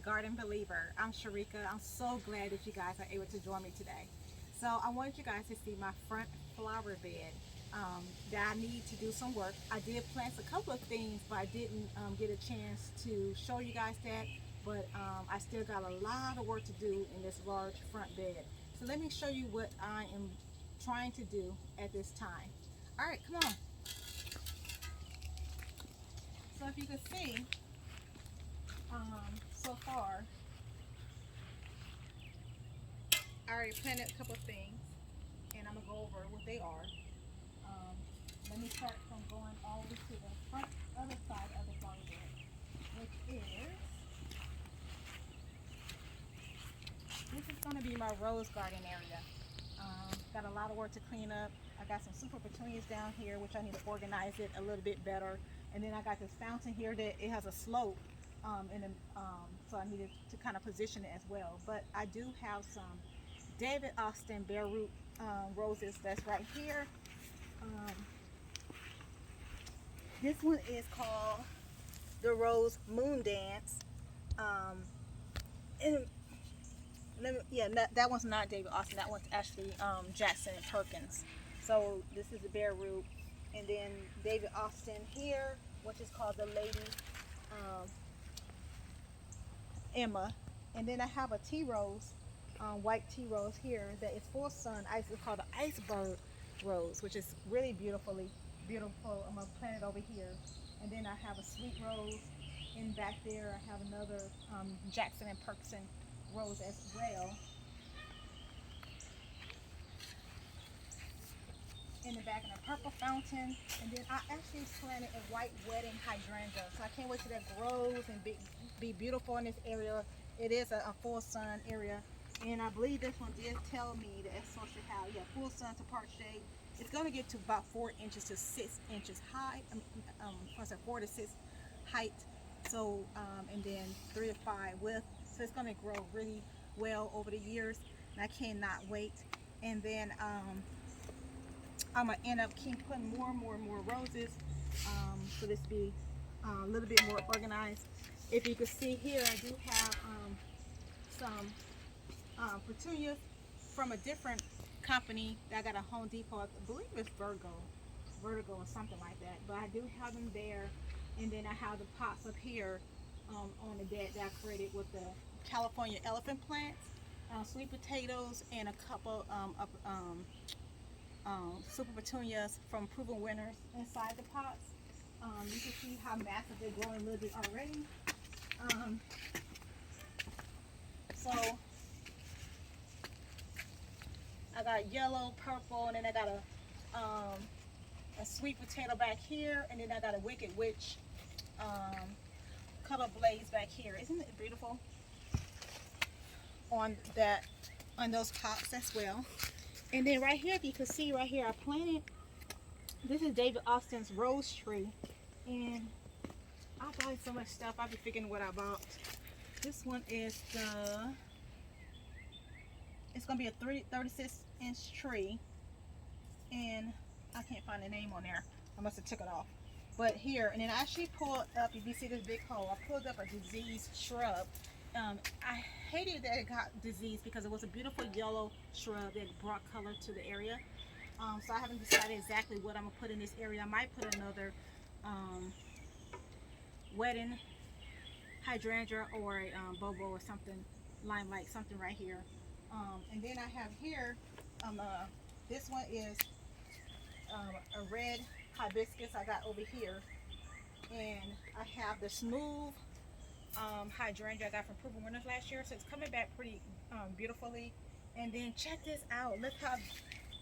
Garden Believer. I'm Sharika. I'm so glad that you guys are able to join me today. So I wanted you guys to see my front flower bed that I need to do some work. I did plant a couple of things, but I didn't get a chance to show you guys that. But I still got a lot of work to do in this large front bed. So let me show you what I am trying to do at this time. All right, come on. So if you can see, so far, I already planted a couple of things, and I'm gonna go over what they are. Um, Let me start from going all the way to the front other side of the flower bed, which is this is gonna be my rose garden area. Got a lot of work to clean up. I got some super petunias down here, which I need to organize it a little bit better. And then I got this fountain here that it has a slope, so I needed to kind of position it as well. But I do have some David Austin bare root roses that's right here. This one is called the Rose Moon Dance. And that one's not David Austin. That one's actually Jackson and Perkins. So this is the bare root, and then David Austin here, which is called the Lady Emma, and then I have a tea rose, white tea rose here that is full sun. It's called the iceberg rose, which is really beautiful. I'm gonna plant it over here, and then I have a sweet rose in back there. I have another Jackson and Perkins rose as well in the back, and a purple fountain. And then I actually planted a white wedding hydrangea, so I can't wait till that grows and be beautiful in this area. It is a full sun area, and I believe this one did tell me that it's supposed to have full sun to part shade. It's going to get to about 4 inches to 6 inches high. I said 4 to 6 height. So and then 3 to 5 width. So it's going to grow really well over the years, and I cannot wait. And then I'm gonna end up keep putting more and more roses, so this be a little bit more organized. If you can see here, I do have some petunias from a different company that I got at Home Depot. I believe it's Virgo or something like that. But I do have them there, and then I have the pots up here on the bed that I created with the California elephant plants, sweet potatoes, and a couple of super petunias from proven winners inside the pots. You can see how massive they're growing a little bit already. So I got yellow, purple, and then I got a sweet potato back here, and then I got a Wicked Witch color blaze back here. Isn't it beautiful? On those pots as well. And then right here, if you can see right here, I planted, this is David Austin's rose tree, and I buy so much stuff. I be forgetting what I bought. This one is it's gonna be a 36-inch tree, and I can't find the name on there. I must have took it off. But here, and then I actually pulled up, if you see this big hole, I pulled up a diseased shrub. I hated that it got diseased because it was a beautiful yellow shrub that brought color to the area. So I haven't decided exactly what I'm gonna put in this area. I might put another wedding hydrangea or a bobo or something, limelight, something right here. And then I have here, this one is a red hibiscus I got over here, and I have the smooth hydrangea I got from Proven Winners last year, so it's coming back pretty beautifully. And then check this out, look how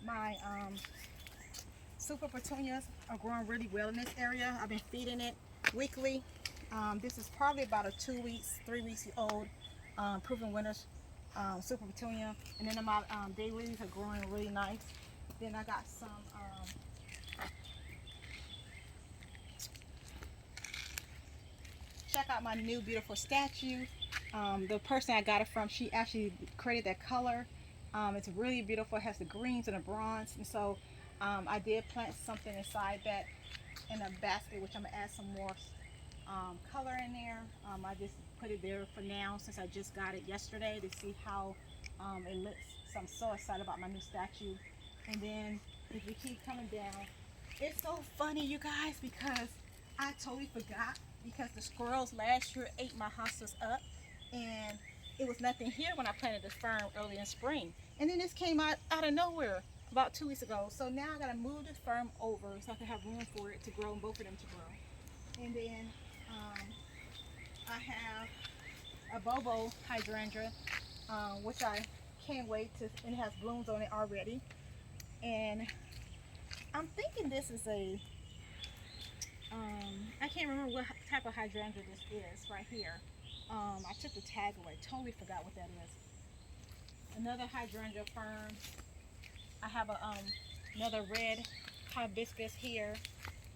my super petunias are growing really well in this area. I've been feeding it weekly. This is probably about a 3 weeks old Proven Winners super petunia, and then my dailies are growing really nice. Then I got some check out my new beautiful statue. The person I got it from, she actually created that color. It's really beautiful. It has the greens and the bronze, and so I did plant something inside that in a basket, which I'm gonna add some more color in there. I just put it there for now since I just got it yesterday to see how it looks. So I'm so excited about my new statue. And then if you keep coming down, it's so funny, you guys, because I totally forgot, because the squirrels last year ate my hostas up, and it was nothing here when I planted this fern early in spring. And then this came out of nowhere about 2 weeks ago. So now I gotta move this fern over so I can have room for it to grow and both of them to grow. And then I have a bobo hydrangea, which I can't wait to, and it has blooms on it already. And I'm thinking this is a, I can't remember what type of hydrangea this is right here. I took the tag away, totally forgot what that is. Another hydrangea fern. I have a another red hibiscus here,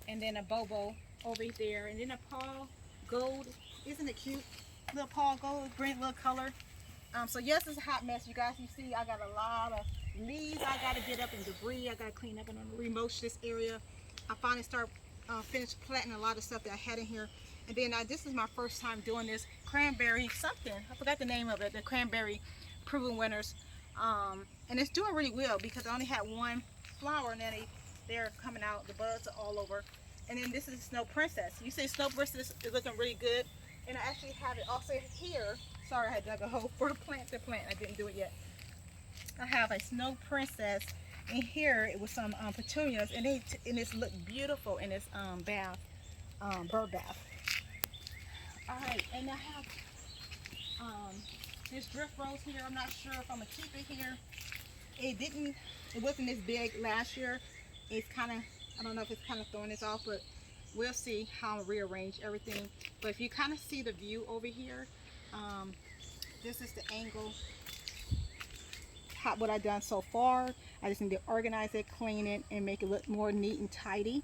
and then a bobo over there, and then a Paul Gold. Isn't it cute? Little Paul Gold, green little color. So yes, it's a hot mess, you guys. You see, I got a lot of leaves I gotta get up and debris I gotta clean up, and I'm gonna remulch this area. I finally finished planting a lot of stuff that I had in here. And then this is my first time doing this cranberry something. I forgot the name of it. The cranberry proven winners. And it's doing really well because I only had one flower, and then they're coming out. The buds are all over. And then this is Snow Princess. You see Snow Princess is looking really good. And I actually have it also here. Sorry, I had dug a hole for a plant to plant. I didn't do it yet. I have a Snow Princess in here. It was some petunias, and it's looked beautiful in this bath, bird bath. All right, and I have this drift rose here. I'm not sure if I'm gonna keep it here. It wasn't this big last year. It's kind of, I don't know if it's kind of throwing this off, but we'll see how I rearrange everything. But if you kind of see the view over here, this is the angle. What I've done so far. I just need to organize it, clean it, and make it look more neat and tidy.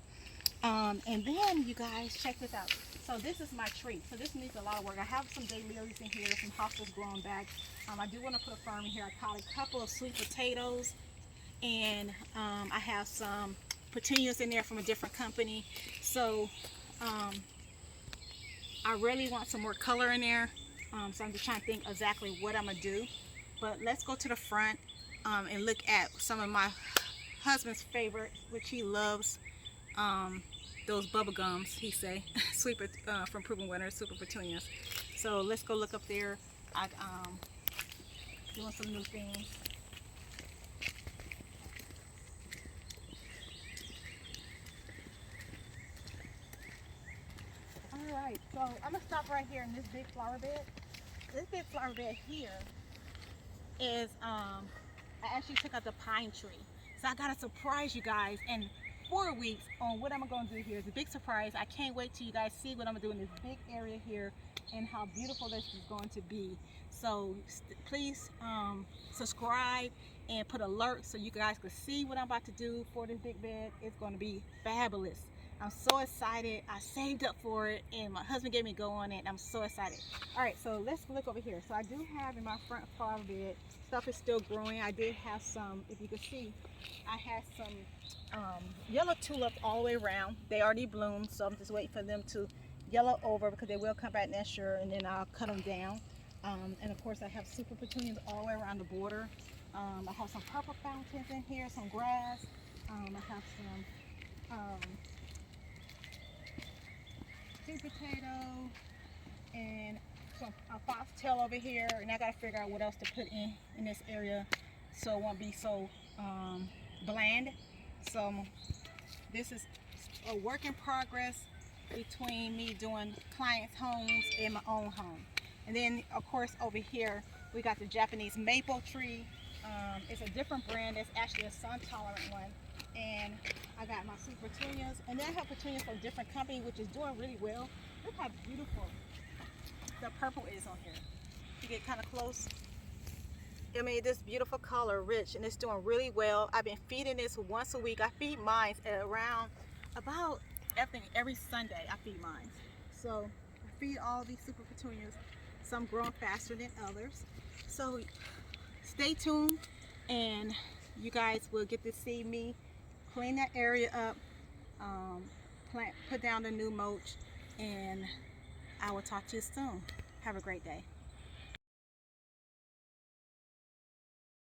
And then you guys, check this out. So this is my tree. So this needs a lot of work. I have some daylilies in here, some hostas growing back. I do want to put a fern in here. I caught a couple of sweet potatoes, and I have some petunias in there from a different company. So I really want some more color in there. So I'm just trying to think exactly what I'm gonna do. But let's go to the front and look at some of my husband's favorites, which he loves. Those bubble gums, he say, sweet from Proven Winners, super petunias. So let's go look up there. I doing some new things. All right, so I'm gonna stop right here in this big flower bed. This big flower bed here is I actually took out the pine tree. So I gotta surprise you guys in 4 weeks on what I'm gonna do here. It's a big surprise. I can't wait till you guys see what I'm gonna do in this big area here and how beautiful this is going to be. So please subscribe and put alerts so you guys can see what I'm about to do for this big bed. It's gonna be fabulous. I'm so excited. I saved up for it, and my husband gave me a go on it. I'm so excited. All right, so let's look over here. So I do have in my front flower bed, stuff is still growing. I did have some, if you can see, I had some yellow tulips all the way around. They already bloomed, so I'm just waiting for them to yellow over because they will come back next year, and then I'll cut them down. And of course I have super petunias all the way around the border. I have some purple fountains in here, some grass. I have some sweet potato and some foxtail over here, and I gotta figure out what else to put in this area so it won't be so bland. So this is a work in progress between me doing clients' homes and my own home. And then of course over here we got the Japanese maple tree. It's a different brand. It's actually a sun tolerant one. And I got my sweet petunias, and then I have petunias from a different company which is doing really well. Look how beautiful the purple is on here. You get kind of close. I mean, this beautiful color, rich, and it's doing really well. I've been feeding this once a week. I feed mine at around about, I think every Sunday I feed mine. So I feed all these super petunias. Some growing faster than others. So stay tuned, and you guys will get to see me clean that area up, put down the new mulch, and I will talk to you soon. Have a great day.